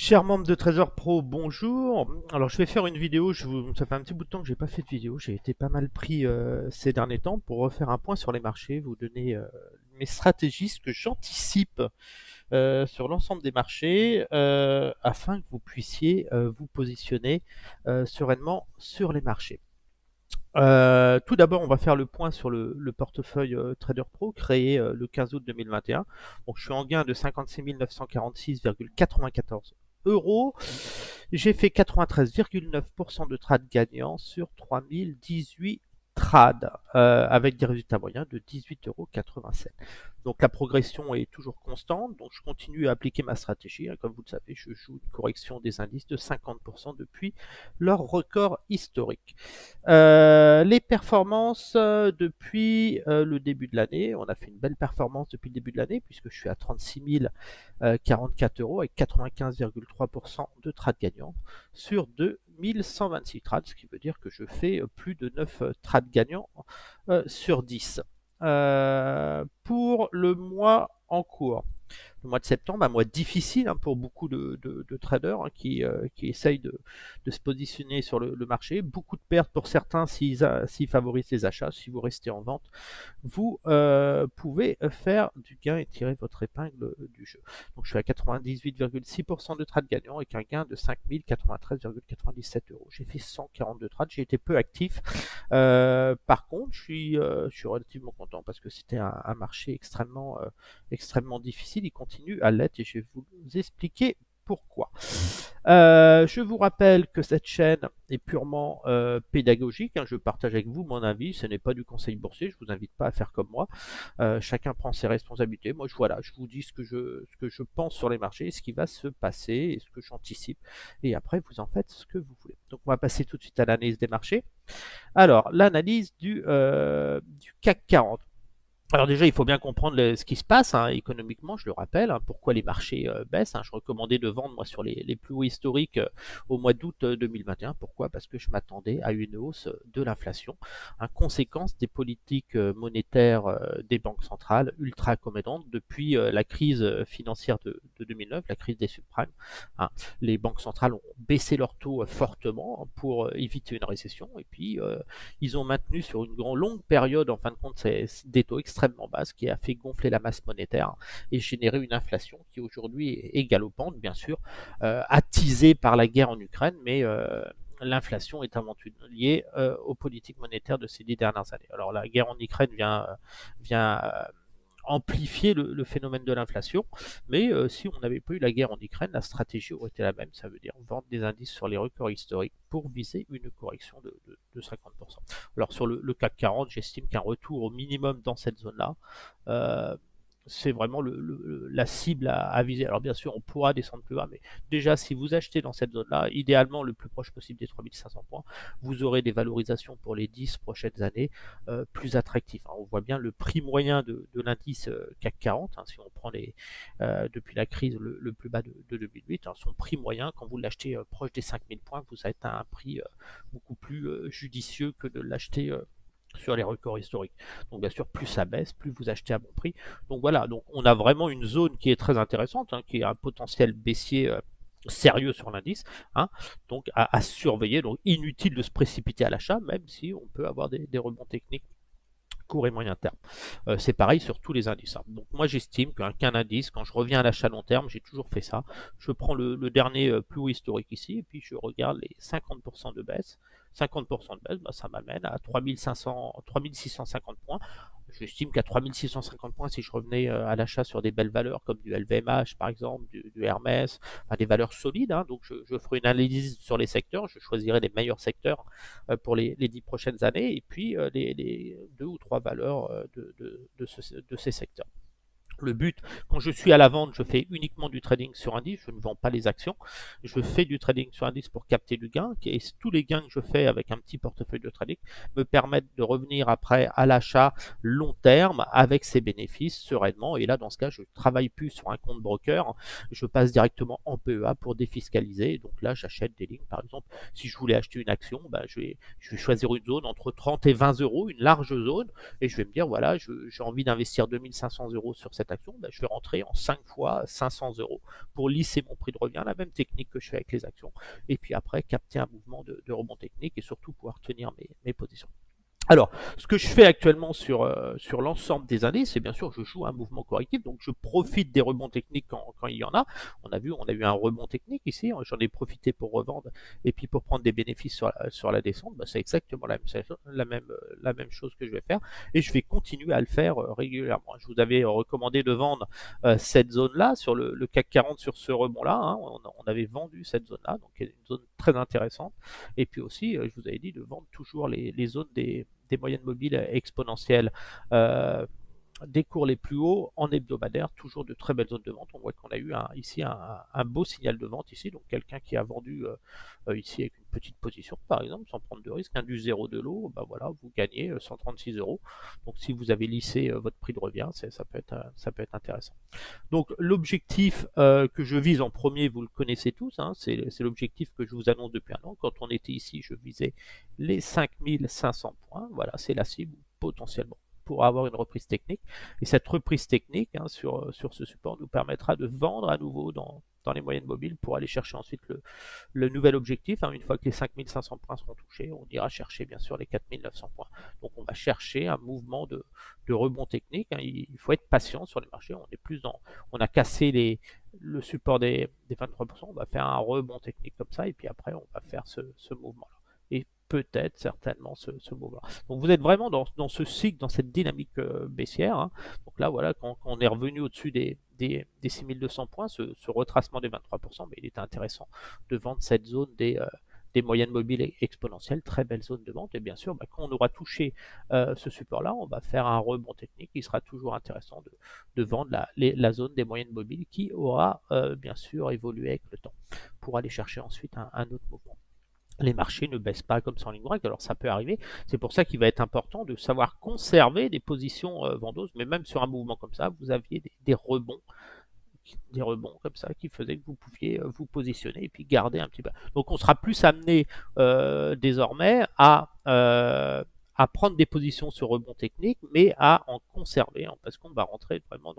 Chers membres de Trésor Pro, bonjour. Alors je vais faire une vidéo, ça fait un petit bout de temps que j'ai pas fait de vidéo, j'ai été pas mal pris ces derniers temps pour refaire un point sur les marchés, vous donner mes stratégies, ce que j'anticipe sur l'ensemble des marchés, afin que vous puissiez vous positionner sereinement sur les marchés. Tout d'abord, on va faire le point sur le portefeuille Trader Pro créé le 15 août 2021. Donc, je suis en gain de 56 946,94 euros. J'ai fait 93,9% de trades gagnants sur 3018 trades avec des résultats moyens de 18,87 euros. Donc la progression est toujours constante, donc je continue à appliquer ma stratégie. Comme vous le savez, je joue une correction des indices de 50% depuis leur record historique. Les performances depuis le début de l'année, on a fait une belle performance depuis le début de l'année puisque je suis à 36 044 euros avec 95,3% de trades gagnants sur 2126 trades, ce qui veut dire que je fais plus de 9 trades gagnants sur 10. Pour le mois en cours, le mois de septembre, un mois difficile pour beaucoup de traders qui essayent de se positionner sur le marché. Beaucoup de pertes pour certains s'ils favorisent les achats. Si vous restez en vente, vous pouvez faire du gain et tirer votre épingle du jeu. Donc je suis à 98,6% de trades gagnants avec un gain de 5 093,97 euros. J'ai fait 142 trades, j'ai été peu actif. Par contre, je suis relativement content parce que c'était un marché extrêmement difficile. Il continue à l'être et je vais vous expliquer pourquoi. Je vous rappelle que cette chaîne est purement pédagogique. Je partage avec vous mon avis. Ce n'est pas du conseil boursier. Je vous invite pas à faire comme moi. Chacun prend ses responsabilités. Moi, je vous dis ce que je pense sur les marchés, ce qui va se passer et ce que j'anticipe. Et après, vous en faites ce que vous voulez. Donc, on va passer tout de suite à l'analyse des marchés. Alors, l'analyse du CAC 40. Alors déjà, il faut bien comprendre ce qui se passe économiquement, je le rappelle, pourquoi les marchés baissent. Je recommandais de vendre moi sur les plus hauts historiques au mois d'août 2021. Pourquoi? Parce que je m'attendais à une hausse de l'inflation, conséquence des politiques monétaires des banques centrales ultra accommodantes depuis la crise financière de 2009, la crise des subprimes. Les banques centrales ont baissé leurs taux fortement pour éviter une récession et puis ils ont maintenu sur une longue période, en fin de compte, des taux extrêmement bas, ce qui a fait gonfler la masse monétaire et générer une inflation qui aujourd'hui est galopante, bien sûr, attisée par la guerre en Ukraine, mais l'inflation est avant tout liée aux politiques monétaires de ces 10 dernières années. Alors la guerre en Ukraine vient amplifier le phénomène de l'inflation, mais si on n'avait pas eu la guerre en Ukraine, la stratégie aurait été la même, ça veut dire vendre des indices sur les records historiques pour viser une correction de 50%. Alors sur le CAC 40, j'estime qu'un retour au minimum dans cette zone-là, c'est vraiment la cible à viser. Alors bien sûr, on pourra descendre plus bas, mais déjà, si vous achetez dans cette zone-là, idéalement le plus proche possible des 3500 points, vous aurez des valorisations pour les 10 prochaines années plus attractives. On voit bien le prix moyen de l'indice CAC 40, si on prend depuis la crise le plus bas de 2008, son prix moyen, quand vous l'achetez proche des 5000 points, vous êtes à un prix beaucoup plus judicieux que de l'acheter sur les records historiques. Donc bien sûr, plus ça baisse, plus vous achetez à bon prix. Donc voilà, donc on a vraiment une zone qui est très intéressante, qui a un potentiel baissier sérieux sur l'indice, donc à surveiller. Donc inutile de se précipiter à l'achat, même si on peut avoir des rebonds techniques court et moyen terme. C'est pareil sur tous les indices. Donc moi j'estime qu'un indice, quand je reviens à l'achat long terme, j'ai toujours fait ça, je prends le dernier plus haut historique ici, et puis je regarde les 50% de baisse. 50% de baisse, ça m'amène à 3650 points. J'estime qu'à 3650 points, si je revenais à l'achat sur des belles valeurs comme du LVMH par exemple, du Hermès, des valeurs solides, donc je ferai une analyse sur les secteurs, je choisirai les meilleurs secteurs pour les 10 prochaines années, et puis les 2 ou 3 valeurs de ces secteurs. Le but, quand je suis à la vente, je fais uniquement du trading sur indice, je ne vends pas les actions. Je fais du trading sur indice pour capter du gain, et tous les gains que je fais avec un petit portefeuille de trading me permettent de revenir après à l'achat long terme avec ces bénéfices sereinement. Et là, dans ce cas, je ne travaille plus sur un compte broker, je passe directement en PEA pour défiscaliser. Donc là, j'achète des lignes. Par exemple, si je voulais acheter une action, je vais choisir une zone entre 30 et 20 euros, une large zone, et je vais me dire, voilà, j'ai envie d'investir 2500 euros sur cette cette action, je vais rentrer en 5 fois 500 euros pour lisser mon prix de revient, la même technique que je fais avec les actions, et puis après capter un mouvement de rebond technique et surtout pouvoir tenir mes positions. Alors, ce que je fais actuellement sur l'ensemble des indices, c'est bien sûr je joue un mouvement correctif, donc je profite des rebonds techniques quand il y en a. On a eu un rebond technique ici, j'en ai profité pour revendre et puis pour prendre des bénéfices sur la descente. C'est exactement la même chose que je vais faire et je vais continuer à le faire régulièrement. Je vous avais recommandé de vendre cette zone-là sur le CAC 40 sur ce rebond-là. On avait vendu cette zone-là, donc c'est une zone très intéressante. Et puis aussi, je vous avais dit de vendre toujours les zones des moyennes mobiles exponentielles des cours les plus hauts en hebdomadaire, toujours de très belles zones de vente. On voit qu'on a eu ici un beau signal de vente ici, donc quelqu'un qui a vendu ici avec une petite position par exemple, sans prendre de risque, du 0 de l'eau, voilà, vous gagnez 136 euros. Donc si vous avez lissé votre prix de revient, ça peut être intéressant. Donc l'objectif que je vise en premier, vous le connaissez tous, c'est l'objectif que je vous annonce depuis un an. Quand on était ici, je visais les 5500 points. Voilà, c'est la cible potentiellement pour avoir une reprise technique. Et cette reprise technique sur ce support nous permettra de vendre à nouveau dans les moyennes mobiles pour aller chercher ensuite le nouvel objectif. Une fois que les 5500 points seront touchés, on ira chercher bien sûr les 4900 points. Donc on va chercher un mouvement de rebond technique. Il faut être patient sur les marchés. On a cassé le support des 23%. On va faire un rebond technique comme ça et puis après on va faire ce mouvement-là. Et peut-être certainement ce mouvement. Donc vous êtes vraiment dans ce cycle, dans cette dynamique baissière. Donc là, voilà, quand on est revenu au-dessus des 6200 points, ce retracement des 23%, mais il est intéressant de vendre cette zone des moyennes mobiles exponentielles, très belle zone de vente. Et bien sûr, quand on aura touché ce support-là, on va faire un rebond technique. Il sera toujours intéressant de vendre la zone des moyennes mobiles qui aura bien sûr évolué avec le temps pour aller chercher ensuite un autre mouvement. Les marchés ne baissent pas comme ça en ligne droite, alors ça peut arriver. C'est pour ça qu'il va être important de savoir conserver des positions vendeuses, mais même sur un mouvement comme ça, vous aviez des rebonds comme ça qui faisaient que vous pouviez vous positionner et puis garder un petit peu. Donc on sera plus amené désormais à prendre des positions sur rebond technique, mais à en conserver, parce qu'on va rentrer vraiment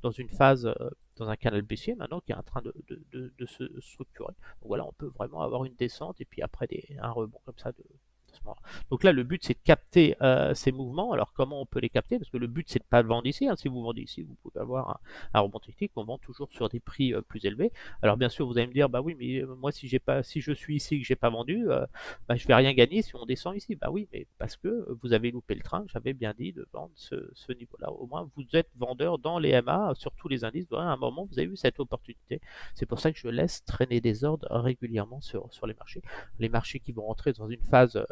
dans une phase, dans un canal baissier maintenant qui est en train de se structurer. Donc voilà, on peut vraiment avoir une descente et puis après un rebond comme ça de ce moment-là. Donc là, le but, c'est de capter ces mouvements. Alors comment on peut les capter? Parce que le but, c'est de ne pas le vendre ici. Si vous vendez ici, vous pouvez avoir un rebond technique. On vend toujours sur des prix plus élevés. Alors bien sûr, vous allez me dire, bah oui, mais moi, si je suis ici et que j'ai pas vendu, je vais rien gagner si on descend ici. Bah oui, mais parce que vous avez loupé le train. J'avais bien dit de vendre ce niveau-là. Au moins, vous êtes vendeur dans les MA, sur tous les indices. À un moment, vous avez eu cette opportunité. C'est pour ça que je laisse traîner des ordres régulièrement sur les marchés. Les marchés qui vont rentrer dans une phase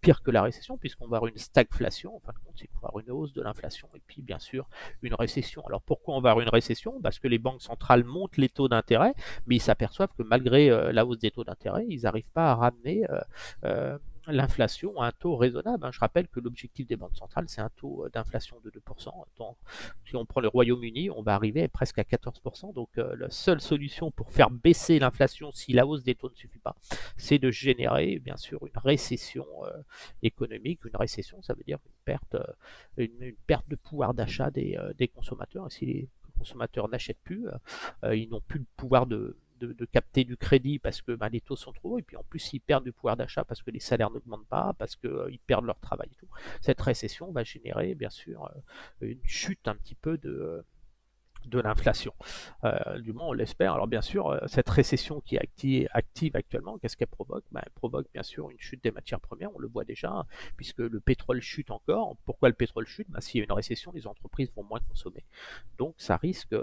pire que la récession, puisqu'on va avoir une stagflation. En fin de compte, c'est qu'on va avoir une hausse de l'inflation et puis bien sûr une récession. Alors pourquoi on va avoir une récession? Parce que les banques centrales montent les taux d'intérêt, mais ils s'aperçoivent que malgré la hausse des taux d'intérêt, ils n'arrivent pas à ramener l'inflation à un taux raisonnable. Je rappelle que l'objectif des banques centrales, c'est un taux d'inflation de 2%. Si on prend le Royaume-Uni, on va arriver presque à 14%. Donc la seule solution pour faire baisser l'inflation si la hausse des taux ne suffit pas, c'est de générer bien sûr une récession économique. Une récession, ça veut dire une perte de pouvoir d'achat des consommateurs. Et si les consommateurs n'achètent plus, ils n'ont plus le pouvoir de capter du crédit parce que les taux sont trop hauts, et puis en plus ils perdent du pouvoir d'achat parce que les salaires n'augmentent pas, parce qu'ils perdent leur travail et tout. Cette récession va générer bien sûr une chute un petit peu de l'inflation. Du moins, on l'espère. Alors bien sûr, cette récession qui est active actuellement, qu'est-ce qu'elle provoque? Elle provoque bien sûr une chute des matières premières, on le voit déjà, puisque le pétrole chute encore. Pourquoi le pétrole chute? S'il y a une récession, les entreprises vont moins consommer. Donc ça risque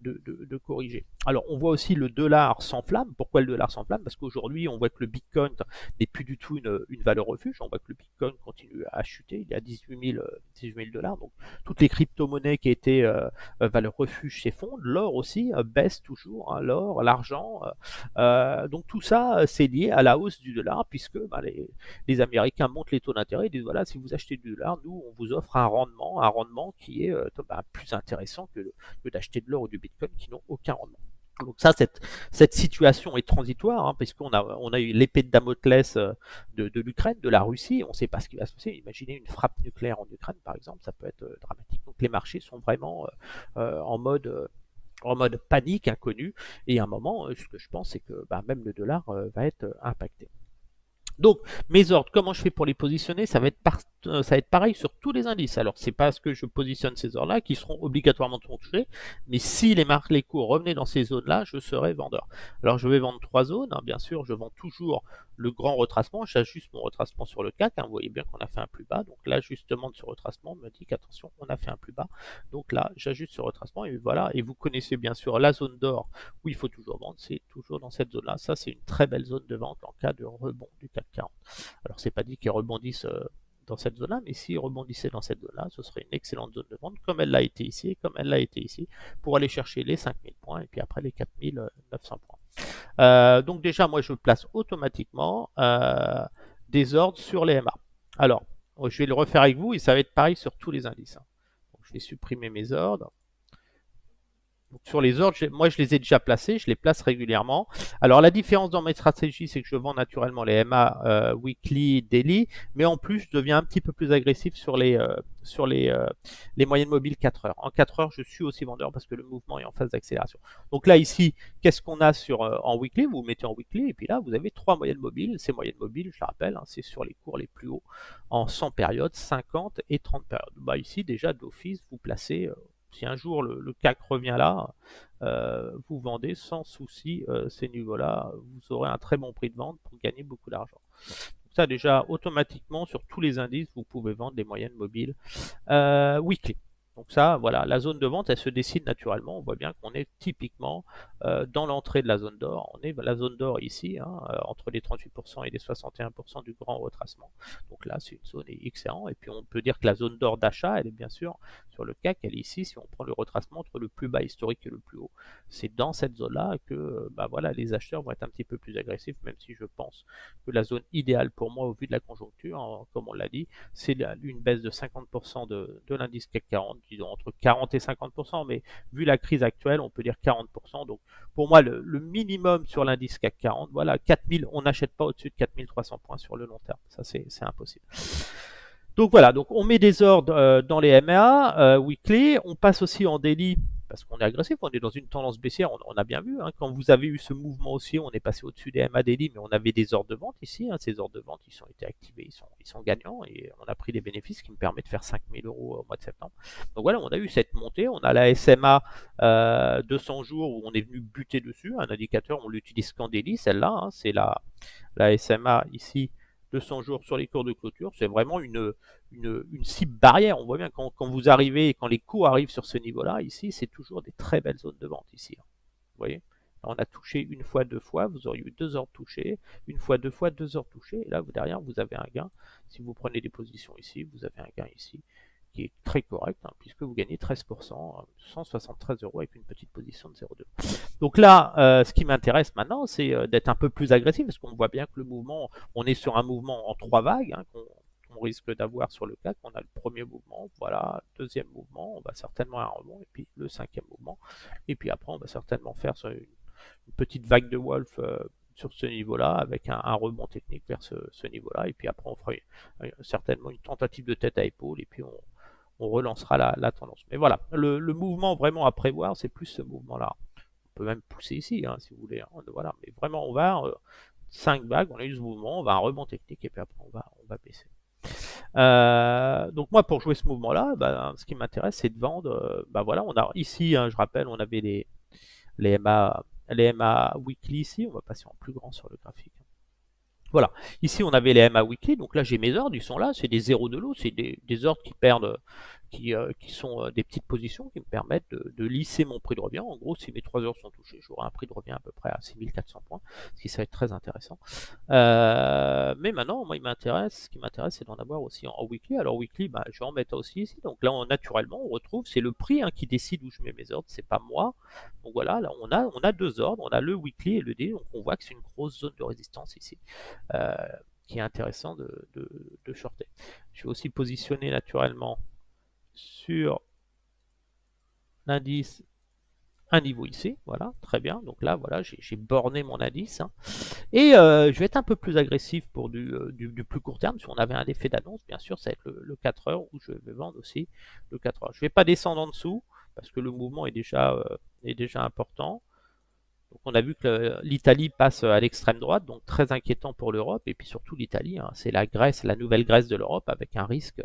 de corriger. Alors on voit aussi le dollar s'enflamme. Pourquoi le dollar s'enflamme? Parce qu'aujourd'hui, on voit que le Bitcoin n'est plus du tout une valeur refuge. On voit que le Bitcoin continue à chuter. Il est à 18 000 dollars. Donc toutes les crypto-monnaies qui étaient valeur refuge s'effondrent. L'or aussi baisse toujours, l'or, l'argent. Donc tout ça, c'est lié à la hausse du dollar, puisque les Américains montent les taux d'intérêt. Ils disent voilà, si vous achetez du dollar, nous on vous offre un rendement qui est plus intéressant que d'acheter de l'or ou du Bitcoin qui n'ont aucun rendement. Donc ça, cette situation est transitoire, hein, puisqu'on on a eu l'épée de Damoclès de l'Ukraine, de la Russie, on ne sait pas ce qui va se passer. Imaginez une frappe nucléaire en Ukraine, par exemple, ça peut être dramatique. Donc les marchés sont vraiment en mode panique, inconnu, et à un moment, ce que je pense, c'est que bah, même le dollar va être impacté. Donc, mes ordres, comment je fais pour les positionner, ça va être pareil sur tous les indices. Alors, c'est parce que je positionne ces ordres-là qui seront obligatoirement touchés, mais si les cours revenaient dans ces zones-là, je serais vendeur. Alors, je vais vendre 3 zones, hein, bien sûr, je vends toujours le grand retracement, j'ajuste mon retracement sur le CAC, hein, vous voyez bien qu'on a fait un plus bas, donc l'ajustement de ce retracement me dit qu'attention, on a fait un plus bas, donc là, j'ajuste ce retracement, et voilà, et vous connaissez bien sûr la zone d'or où il faut toujours vendre, c'est toujours dans cette zone-là. Ça, c'est une très belle zone de vente en cas de rebond du CAC 40. Alors, c'est pas dit qu'ils rebondissent dans cette zone-là, mais s'ils rebondissaient dans cette zone-là, ce serait une excellente zone de vente, comme elle l'a été ici, et comme elle l'a été ici, pour aller chercher les 5000 points, et puis après les 4900 points. Donc déjà, moi, je place automatiquement des ordres sur les MA. Alors, je vais le refaire avec vous, et ça va être pareil sur tous les indices. Hein. Donc, je vais supprimer mes ordres. Donc sur les ordres, moi je les ai déjà placés, je les place régulièrement. Alors la différence dans mes stratégies, c'est que je vends naturellement les MA weekly, daily, mais en plus je deviens un petit peu plus agressif sur les moyennes mobiles 4 heures. En 4 heures, je suis aussi vendeur parce que le mouvement est en phase d'accélération. Donc là ici, qu'est-ce qu'on a en weekly? Vous mettez en weekly et puis là vous avez 3 moyennes mobiles. Ces moyennes mobiles, je le rappelle, hein, c'est sur les cours les plus hauts en 100 périodes, 50 et 30 périodes. Bah ici déjà d'office, vous placez si un jour le CAC revient là, vous vendez sans souci ces niveaux-là. Vous aurez un très bon prix de vente pour gagner beaucoup d'argent. Ça déjà, automatiquement, sur tous les indices, vous pouvez vendre des moyennes mobiles weekly. Donc ça, voilà, la zone de vente, elle se décide naturellement. On voit bien qu'on est typiquement dans l'entrée de la zone d'or. On est la zone d'or ici, hein, entre les 38% et les 61% du grand retracement. Donc là, c'est une zone excellente. Et puis on peut dire que la zone d'or d'achat, elle est bien sûr sur le CAC, elle est ici. Si on prend le retracement entre le plus bas historique et le plus haut, c'est dans cette zone-là que bah voilà, les acheteurs vont être un petit peu plus agressifs, même si je pense que la zone idéale pour moi au vu de la conjoncture, hein, comme on l'a dit, c'est une baisse de 50% de l'indice CAC 40, disons entre 40 et 50%, mais vu la crise actuelle, on peut dire 40%. Donc pour moi, le minimum sur l'indice CAC 40, voilà, 4000, on n'achète pas au-dessus de 4300 points sur le long terme. Ça, c'est impossible. Donc voilà, donc on met des ordres dans les MA weekly, on passe aussi en daily parce qu'on est agressif, on est dans une tendance baissière, on a bien vu, hein, quand vous avez eu ce mouvement aussi, on est passé au-dessus des MA daily, mais on avait des ordres de vente ici, hein, ces ordres de vente, ils ont été activés, ils sont gagnants, et on a pris des bénéfices qui me permettent de faire 5000 euros au mois de septembre. Donc voilà, on a eu cette montée, on a la SMA 200 jours où on est venu buter dessus, un indicateur, on l'utilise qu'en daily, celle-là, hein, c'est la SMA ici, 200 jours sur les cours de clôture, c'est vraiment une cible barrière. On voit bien quand vous arrivez, quand les cours arrivent sur ce niveau-là, ici, c'est toujours des très belles zones de vente ici. Hein. Vous voyez, on a touché une fois, deux fois, vous auriez eu 2 heures touchées, une fois, 2 fois, 2 heures touchées, et là, derrière, vous avez un gain. Si vous prenez des positions ici, vous avez un gain ici qui est très correct, hein, puisque vous gagnez 13%, 173 euros avec une petite position de 0,2. Donc là, ce qui m'intéresse maintenant, c'est d'être un peu plus agressif, parce qu'on voit bien que le mouvement, on est sur un mouvement en 3 vagues, hein, qu'on risque d'avoir sur le CAC. On a le premier mouvement, voilà, deuxième mouvement, on va certainement un rebond, et puis le 5e mouvement, et puis après on va certainement faire une petite vague de Wolf sur ce niveau-là, avec un rebond technique vers ce niveau-là, et puis après on fera certainement une tentative de tête à épaule, et puis on relancera la tendance. Mais voilà, le mouvement vraiment à prévoir, c'est plus ce mouvement-là. On peut même pousser ici, hein, si vous voulez. Hein, voilà, mais vraiment, on va 5 vagues, on a eu ce mouvement, on va un rebond technique, et puis après on va baisser. Donc moi, pour jouer ce mouvement-là, bah, ce qui m'intéresse, c'est de vendre. Bah voilà, on a ici, hein, je rappelle, on avait les MA weekly ici. On va passer en plus grand sur le graphique. Voilà, ici on avait les MA weekly, donc là j'ai mes ordres, ils sont là, c'est des zéros de l'eau, c'est des ordres qui perdent, qui sont des petites positions qui me permettent de lisser mon prix de revient. En gros, si mes 3 heures sont touchées, j'aurai un prix de revient à peu près à 6400 points, ce qui serait très intéressant. Mais maintenant, moi, ce qui m'intéresse, c'est d'en avoir aussi en weekly. Alors weekly, bah, je vais en mettre aussi ici. Donc là, naturellement, on retrouve, c'est le prix, hein, qui décide où je mets mes ordres, c'est pas moi. Donc voilà, là, on a 2 ordres, on a le weekly et le daily, donc on voit que c'est une grosse zone de résistance ici. Qui est intéressant de shorter. Je vais aussi positionner naturellement sur l'indice un niveau ici, voilà, très bien. Donc là, voilà, j'ai borné mon indice. Hein. Et je vais être un peu plus agressif pour du plus court terme. Si on avait un effet d'annonce, bien sûr, ça va être le 4 heures où je vais vendre aussi le 4 heures. Je ne vais pas descendre en dessous parce que le mouvement est déjà important. Donc on a vu que l'Italie passe à l'extrême droite, donc très inquiétant pour l'Europe. Et puis surtout l'Italie, hein, c'est la Grèce, la nouvelle Grèce de l'Europe avec un risque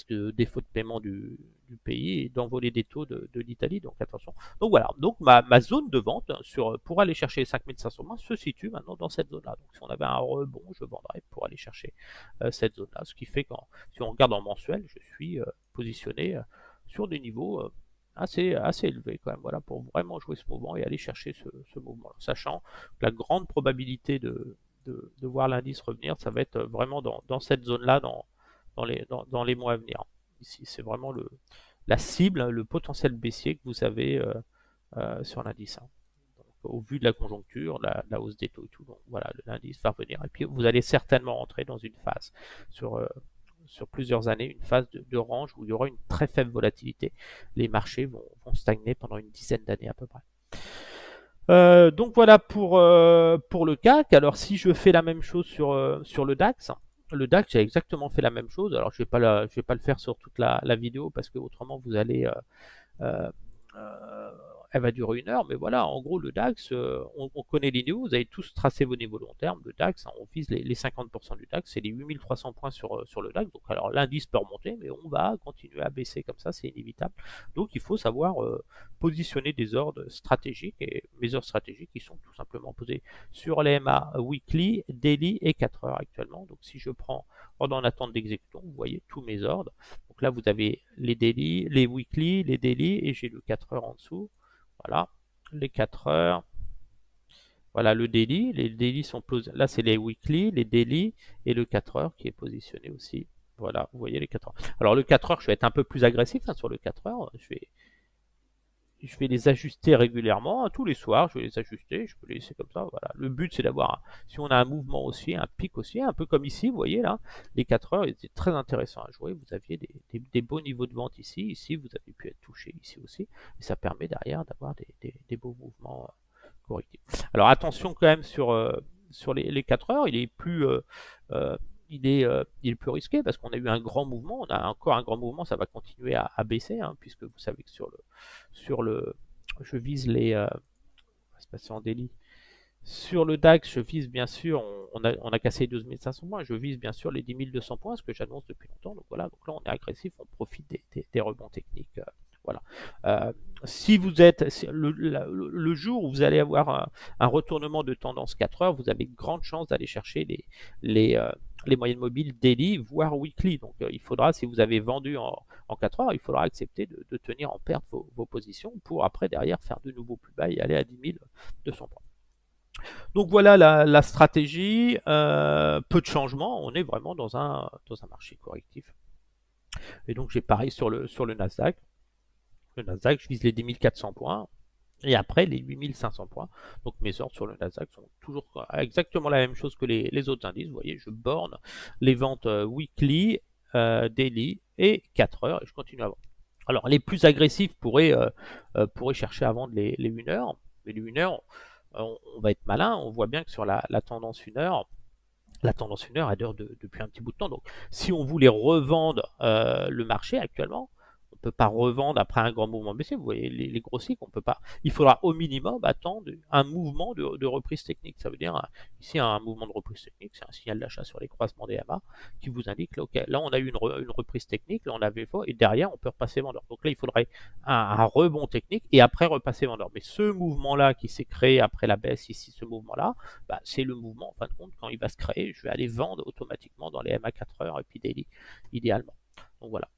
de défaut de paiement du pays et d'envoler des taux de l'Italie. Donc attention. Donc voilà, donc ma zone de vente pour aller chercher les 5500 points se situe maintenant dans cette zone-là. Donc si on avait un rebond, je vendrais pour aller chercher cette zone-là. Ce qui fait que si on regarde en mensuel, je suis positionné sur des niveaux assez élevés quand même, voilà, pour vraiment jouer ce mouvement et aller chercher ce mouvement-là. Sachant que la grande probabilité de voir l'indice revenir, ça va être vraiment dans cette zone-là, dans les mois à venir. Ici, c'est vraiment la cible, le potentiel baissier que vous avez sur l'indice. Hein. Au vu de la conjoncture, la hausse des taux et tout, donc voilà, l'indice va revenir. Et puis vous allez certainement rentrer dans une phase sur plusieurs années, une phase de range où il y aura une très faible volatilité. Les marchés vont stagner pendant une dizaine d'années à peu près. Donc voilà pour le CAC. Alors si je fais la même chose sur le DAX, j'ai exactement fait la même chose. Alors je vais pas le faire sur toute la vidéo parce que autrement vous allez euh, euh, elle va durer 1 heure, mais voilà, en gros, le DAX, on connaît les niveaux, vous avez tous tracé vos niveaux long terme. Le DAX, hein, on vise les 50% du DAX, c'est les 8300 points sur le DAX. Donc, alors, l'indice peut remonter, mais on va continuer à baisser comme ça, c'est inévitable. Donc, il faut savoir positionner des ordres stratégiques, et mes ordres stratégiques, ils sont tout simplement posés sur les MA weekly, daily et 4 heures actuellement. Donc, si je prends ordre en attente d'exécution, vous voyez tous mes ordres. Donc là, vous avez les daily, les weekly, les daily, et j'ai le 4 heures en dessous. Voilà, les 4 heures. Voilà le daily. Les daily sont posés. Là, c'est les weekly, les daily et le 4 heures qui est positionné aussi. Voilà, vous voyez les 4 heures. Alors, le 4 heures, je vais être un peu plus agressif hein, sur le 4 heures. Je vais les ajuster régulièrement, hein, tous les soirs, je vais les ajuster, je peux les laisser comme ça, voilà. Le but c'est d'avoir, si on a un mouvement haussier, un pic haussier, un peu comme ici, vous voyez là, les 4 heures étaient très intéressants à jouer, vous aviez des beaux niveaux de vente ici vous avez pu être touché ici aussi, et ça permet derrière d'avoir des beaux mouvements correctifs. Alors attention quand même sur les 4 heures, il est plus... il est plus risqué parce qu'on a eu un grand mouvement, on a encore un grand mouvement, ça va continuer à baisser, hein, puisque vous savez que je vise se passer en délit. Sur le DAX, je vise bien sûr, on a cassé 12 500 points, je vise bien sûr les 10 200 points, ce que j'annonce depuis longtemps. Donc voilà, donc là on est agressif, on profite des rebonds techniques. Voilà. Si vous êtes le jour où vous allez avoir un retournement de tendance 4 heures, vous avez de grandes chances d'aller chercher les moyennes mobiles daily, voire weekly. Donc il faudra, si vous avez vendu en 4 heures, il faudra accepter de tenir en perte vos positions pour après derrière faire de nouveaux plus bas et aller à 10 200 points. Donc voilà la stratégie, peu de changements, on est vraiment dans un marché correctif. Et donc j'ai pareil sur le Nasdaq. Le Nasdaq, je vise les 10 400 points et après les 8 500 points. Donc mes ordres sur le Nasdaq sont toujours exactement la même chose que les autres indices. Vous voyez, je borne les ventes weekly, daily et 4 heures et je continue à vendre. Alors les plus agressifs pourraient chercher à vendre les 1 heure, mais les 1 heure, on va être malin, on voit bien que sur la tendance 1 heure, la tendance 1 heure elle dure depuis un petit bout de temps. Donc si on voulait revendre le marché actuellement, on ne peut pas revendre après un grand mouvement baissier. Vous voyez les gros cycles, on peut pas. Il faudra au minimum attendre un mouvement de reprise technique. Ça veut dire ici un mouvement de reprise technique, c'est un signal d'achat sur les croisements des MA qui vous indique là, ok, là on a eu une reprise technique, là on avait faux et derrière on peut repasser vendeur. Donc là il faudrait un rebond technique et après repasser vendeur. Mais ce mouvement-là qui s'est créé après la baisse ici, ce mouvement-là, bah, c'est le mouvement en fin de compte quand il va se créer, je vais aller vendre automatiquement dans les MA 4 heures et puis daily idéalement. Donc voilà.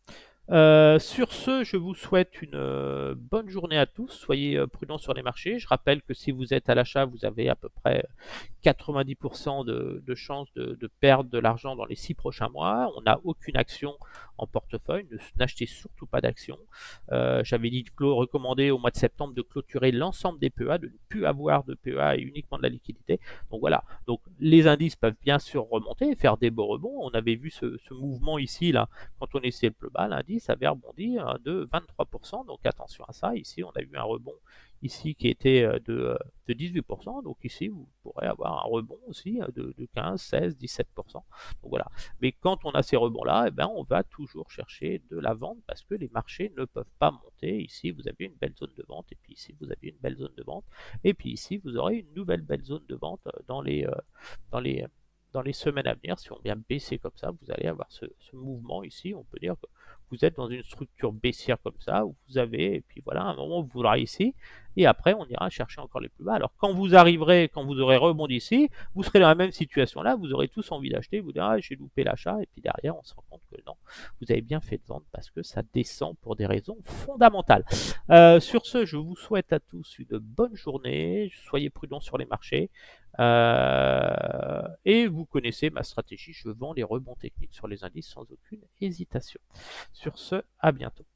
Sur ce, je vous souhaite une bonne journée à tous. Soyez prudents sur les marchés. Je rappelle que si vous êtes à l'achat, vous avez à peu près 90% de chances de perdre de l'argent dans les 6 prochains mois. On n'a aucune action en portefeuille. N'achetez surtout pas d'actions. J'avais dit recommandé au mois de septembre de clôturer l'ensemble des PEA, de ne plus avoir de PEA et uniquement de la liquidité. Donc voilà. Donc les indices peuvent bien sûr remonter, faire des beaux rebonds. On avait vu ce mouvement ici, là, quand on essayait le plus bas, l'indice. l'indice avait rebondi de 23%, donc attention à ça. Ici, on a eu un rebond ici qui était de 18%, donc ici, vous pourrez avoir un rebond aussi de 15, 16, 17%. Donc voilà. Mais quand on a ces rebonds-là, eh ben, on va toujours chercher de la vente parce que les marchés ne peuvent pas monter. Ici, vous avez une belle zone de vente, et puis ici, vous avez une belle zone de vente, et puis ici, vous aurez une nouvelle belle zone de vente dans les, dans les semaines à venir. Si on vient baisser comme ça, vous allez avoir ce mouvement ici. On peut dire que vous êtes dans une structure baissière comme ça, où vous avez, et puis voilà, à un moment, vous l'aurez ici, et après, on ira chercher encore les plus bas. Alors, quand vous arriverez, quand vous aurez rebondi ici, vous serez dans la même situation là, vous aurez tous envie d'acheter, vous direz, ah, j'ai loupé l'achat, et puis derrière, on se rend compte que non, vous avez bien fait de vendre parce que ça descend pour des raisons fondamentales. Sur ce, je vous souhaite à tous une bonne journée, soyez prudents sur les marchés, et vous connaissez ma stratégie, je vends les rebonds techniques sur les indices sans aucune hésitation. Sur ce, à bientôt.